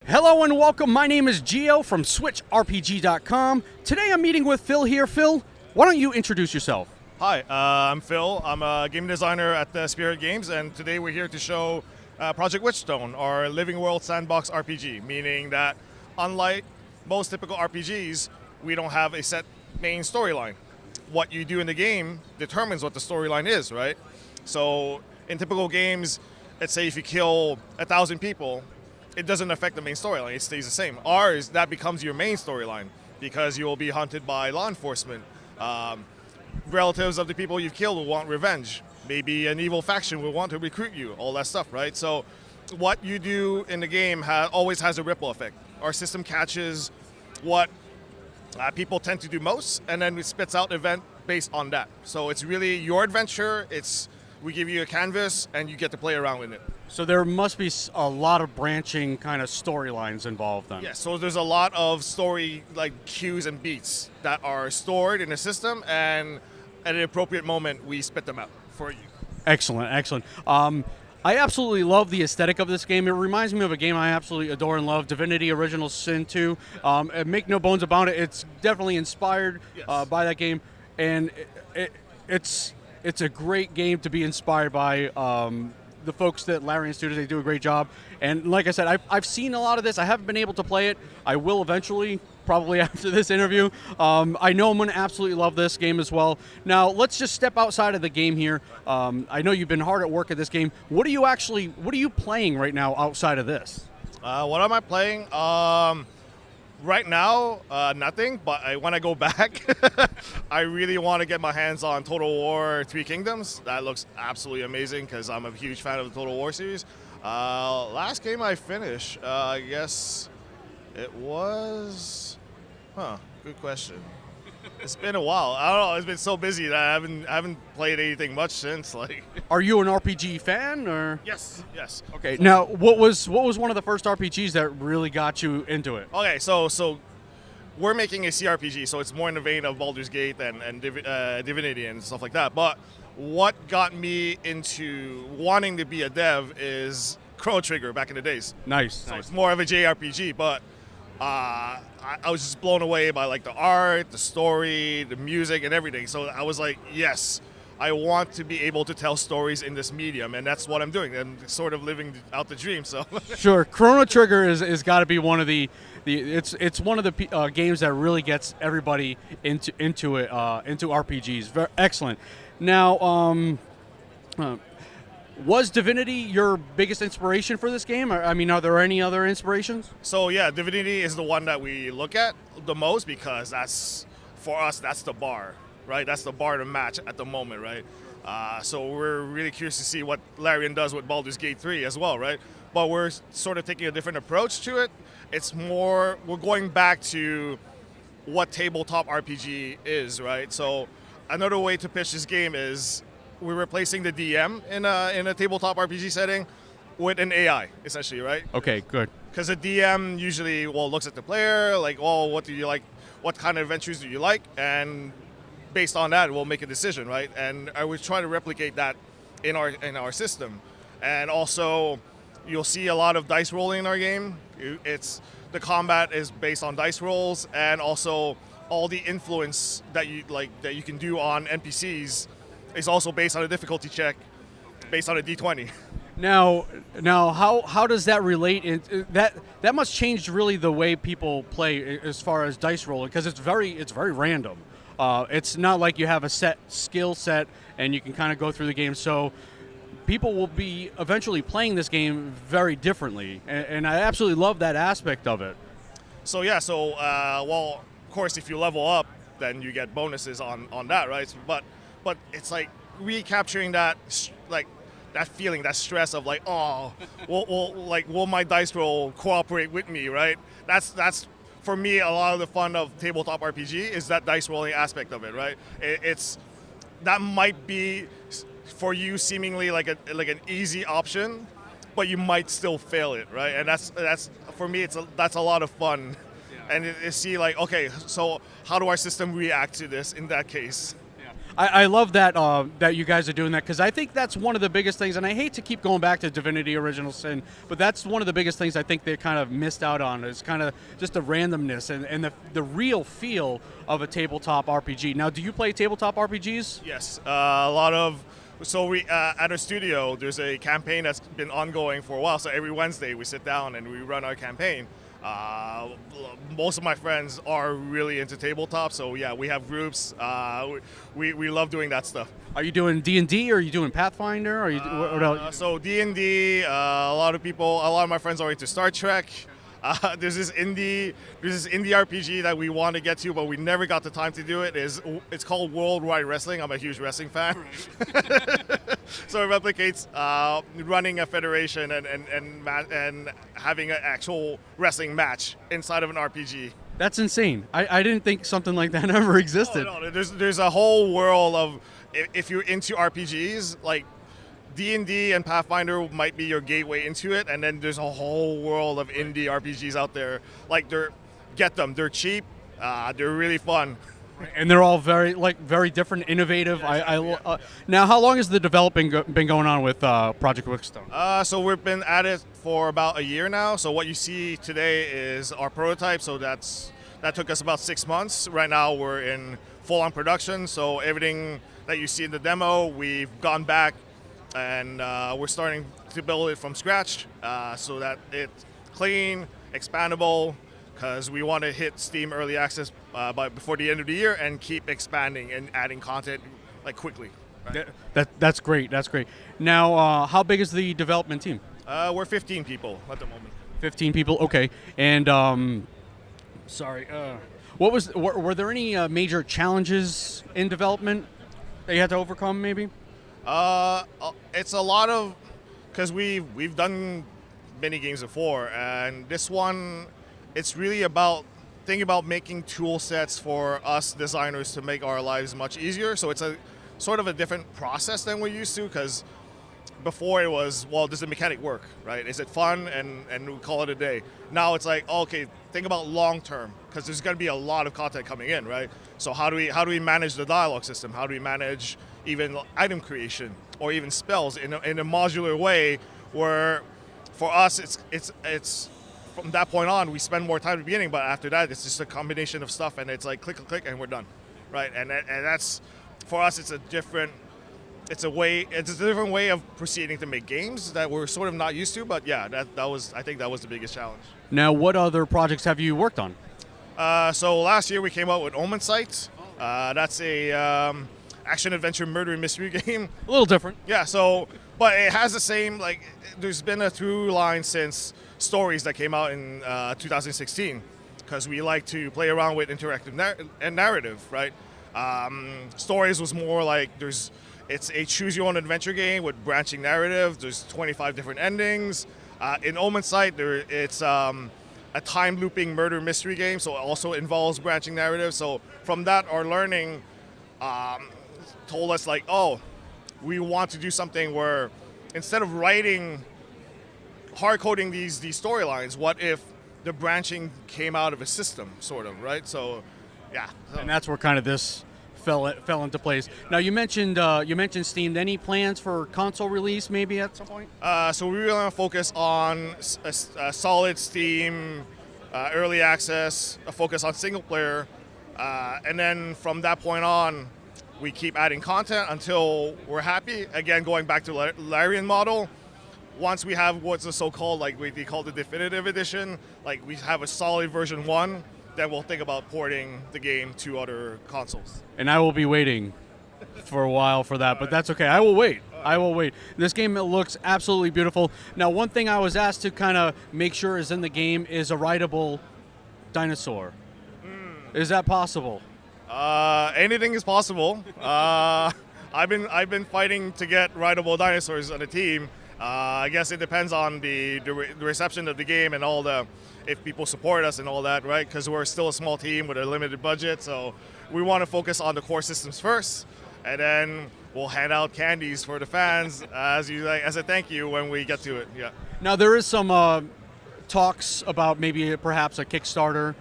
Hello and welcome. My name is Gio from SwitchRPG.com. Today I'm meeting with Phil here. Phil, why don't you introduce yourself? Hi, I'm Phil. I'm a game designer at the Spearhead Games, and today we're here to show Project Witchstone, our living world sandbox RPG, meaning that unlike most typical RPGs, we don't have a set main storyline. What you do in the game determines what the storyline is, right? So in typical games, let's say if you kill 1,000 people, it doesn't affect the main storyline, it stays the same. Ours, that becomes your main storyline because you will be hunted by law enforcement. Relatives of the people you've killed will want revenge. Maybe an evil faction will want to recruit you, all that stuff, right? So what you do in the game always has a ripple effect. Our system catches what people tend to do most, and then it spits out an event based on that. So it's really your adventure. We give you a canvas, and you get to play around with it. So there must be a lot of branching kind of storylines involved then. Yeah, so there's a lot of story like cues and beats that are stored in the system, and at an appropriate moment, we spit them out for you. Excellent, excellent. I absolutely love the aesthetic of this game. It reminds me of a game I absolutely adore and love, Divinity Original Sin 2. Make no bones about it, it's definitely inspired by that game, and it's a great game to be inspired by. The folks that Larian Studios, they do a great job. And like I said, I've seen a lot of this. I haven't been able to play it. I will eventually, probably after this interview. I know I'm going to absolutely love this game as well. Now, let's just step outside of the game here. I know you've been hard at work at this game. What are you playing right now outside of this? What am I playing? Right now, nothing, but when I go back, I really want to get my hands on Total War Three Kingdoms. That looks absolutely amazing because I'm a huge fan of the Total War series. Last game I finished, I guess it was... good question. It's been a while. I don't know, it's been so busy that I haven't played anything much since. Are you an RPG fan, or? Yes. Okay, now, what was one of the first RPGs that really got you into it? Okay, so we're making a CRPG, so it's more in the vein of Baldur's Gate and Divinity and stuff like that. But what got me into wanting to be a dev is Chrono Trigger back in the days. Nice. It's more of a JRPG, but I was just blown away by the art, the story, the music, and everything. So I was like, yes, I want to be able to tell stories in this medium, and that's what I'm doing. I'm sort of living out the dream. So sure, Chrono Trigger is got to be one of it's one of the games that really gets everybody into RPGs. Excellent. Now, was Divinity your biggest inspiration for this game? I mean, are there any other inspirations? So yeah, Divinity is the one that we look at the most because for us, that's the bar, right? That's the bar to match at the moment, right? So we're really curious to see what Larian does with Baldur's Gate 3 as well, right? But we're sort of taking a different approach to it. It's more, we're going back to what tabletop RPG is, right? So another way to pitch this game is we're replacing the DM in a tabletop RPG setting with an AI, essentially, right? Okay, good. Because the DM usually looks at the player, what do you like? What kind of adventures do you like? And based on that, we'll make a decision, right? And I would try to replicate that in our system. And also, you'll see a lot of dice rolling in our game. The combat is based on dice rolls, and also all the influence that you can do on NPCs is also based on a difficulty check, based on a D20. Now, how does that relate? That must change really the way people play as far as dice rolling, because it's very random. It's not like you have a set skill set and you can kind of go through the game. So people will be eventually playing this game very differently, and I absolutely love that aspect of it. So yeah, of course, if you level up, then you get bonuses on that, right? But it's like recapturing that that feeling, that stress of will my dice roll cooperate with me, right? That's for me a lot of the fun of tabletop RPG is that dice rolling aspect of it, right? That might be for you seemingly like an easy option, but you might still fail it, right? And that's for me that's a lot of fun. Yeah. And see okay, so how do our system react to this in that case? I love that that you guys are doing that, because I think that's one of the biggest things, and I hate to keep going back to Divinity Original Sin, but that's one of the biggest things I think they kind of missed out on, is kind of just the randomness and the real feel of a tabletop RPG. Now, do you play tabletop RPGs? Yes, a lot of. So we at our studio, there's a campaign that's been ongoing for a while. So every Wednesday we sit down and we run our campaign. Most of my friends are really into tabletop, so yeah, we have groups. We love doing that stuff. Are you doing D&D, or are you doing Pathfinder? Or what else? So D&D, a lot of my friends are into Star Trek. There's this indie RPG that we want to get to, but we never got the time to do it. It's called Worldwide Wrestling. I'm a huge wrestling fan. Right. So it replicates running a federation and having an actual wrestling match inside of an RPG. That's insane. I didn't think something like that ever existed. Oh, no, there's a whole world of, if you're into RPGs, like D&D and Pathfinder might be your gateway into it, and then there's a whole world of indie RPGs out there. Like, they're cheap, they're really fun. And they're all very different, innovative. Now, how long has the development been going on with Project Witchstone? So we've been at it for about a year now. So what you see today is our prototype. So that took us about 6 months. Right now we're in full-on production. So everything that you see in the demo, we've gone back and we're starting to build it from scratch so that it's clean, expandable, because we want to hit Steam Early Access before the end of the year and keep expanding and adding content quickly. Right? That's great. That's great. Now, how big is the development team? We're 15 people at the moment. 15 people, okay. And sorry, were there any major challenges in development that you had to overcome, maybe? It's a lot of, because we've done many games before, and this one, it's really about thinking about making tool sets for us designers to make our lives much easier. So it's a sort of a different process than we're used to, because before it was, well, does the mechanic work, right? Is it fun? And we call it a day. Now it's like, okay, think about long term, because there's going to be a lot of content coming in, right? So how do we manage the dialogue system? How do we manage even item creation or even spells in a modular way, where for us it's from that point on we spend more time at the beginning, but after that it's just a combination of stuff, and it's like click and we're done, right? And that's, for us, it's a different way of proceeding to make games that we're sort of not used to. But yeah, I think that was the biggest challenge. Now, what other projects have you worked on? So last year we came out with Omen Sight. That's a action-adventure murder mystery game. A little different. Yeah, so, but it has the same, there's been a through line since Stories that came out in 2016, because we like to play around with interactive narrative, right? Stories was more like, it's a choose-your-own adventure game with branching narrative. There's 25 different endings. In Omen Sight, it's a time-looping murder mystery game, so it also involves branching narrative. So from that, our learning told us, we want to do something where instead of hard-coding these storylines, what if the branching came out of a system, sort of, right? So, yeah. And that's where kind of this fell into place. Now, you mentioned Steam. Any plans for console release maybe at some point? So we really want to focus on a solid Steam early access, a focus on single player, and then from that point on, we keep adding content until we're happy. Again, going back to Larian model. Once we have what's the so-called, we call the definitive edition, we have a solid version 1, then we'll think about porting the game to other consoles. And I will be waiting for a while for that, but that's okay. I will wait. I will wait. This game looks absolutely beautiful. Now, one thing I was asked to kind of make sure is in the game is a rideable dinosaur. Is that possible? Anything is possible. I've been fighting to get rideable dinosaurs on the team. I guess it depends on the reception of the game and if people support us and all that, right? Because we're still a small team with a limited budget, so we want to focus on the core systems first, and then we'll hand out candies for the fans as a thank you when we get to it. Yeah. Now, there is some talks about maybe perhaps a Kickstarter.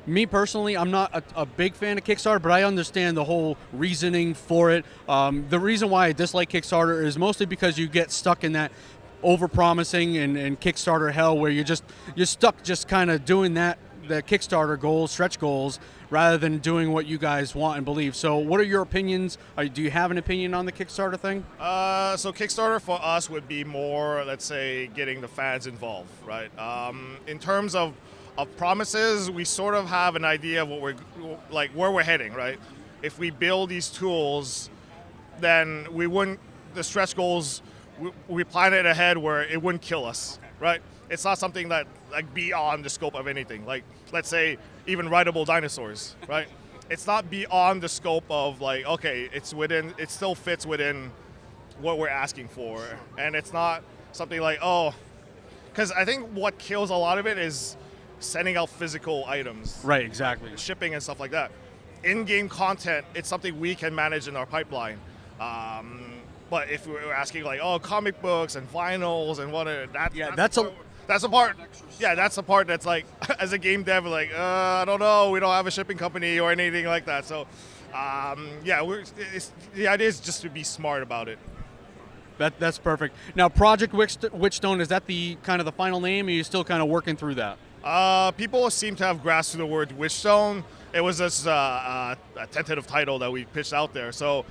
Me personally, I'm not a big fan of Kickstarter, but I understand the whole reasoning for it. The reason why I dislike Kickstarter is mostly because you get stuck in that over-promising and Kickstarter hell where you're stuck just kind of doing the Kickstarter goals, stretch goals, rather than doing what you guys want and believe. So what are your opinions? Do you have an opinion on the Kickstarter thing? So Kickstarter for us would be more, let's say, getting the fans involved, right? In terms of promises, we sort of have an idea of where we're heading, right? If we build these tools, then the stretch goals, we plan it ahead where it wouldn't kill us, right? It's not something that beyond the scope of anything. Like, let's say even rideable dinosaurs, right? It's not beyond the scope of okay, it still fits within what we're asking for. And it's not something because I think what kills a lot of it is sending out physical items. Right, exactly. Shipping and stuff like that. In-game content, it's something we can manage in our pipeline. But if we're asking comic books and vinyls and that's the part. Yeah, that's the part that's as a game dev, I don't know, we don't have a shipping company or anything like that. So, the idea is just to be smart about it. That's perfect. Now, Project Witchstone, is that the kind of the final name, or are you still kind of working through that? People seem to have grasped the word Witchstone. It was just a tentative title that we pitched out there. So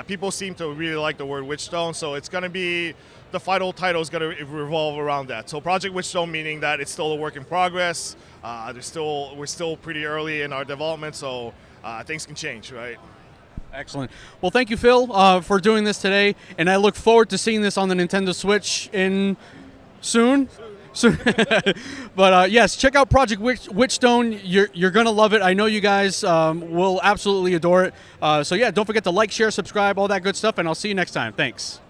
people seem to really like the word Witchstone. So it's going to be, the final title is going to revolve around that. So Project Witchstone, meaning that it's still a work in progress. We're still pretty early in our development, so things can change, right? Excellent. Well, thank you, Phil, for doing this today, and I look forward to seeing this on the Nintendo Switch soon. But yes, check out Project Witchstone. You're gonna love it. I know you guys will absolutely adore it. So yeah, don't forget to like, share, subscribe, all that good stuff, and I'll see you next time. Thanks.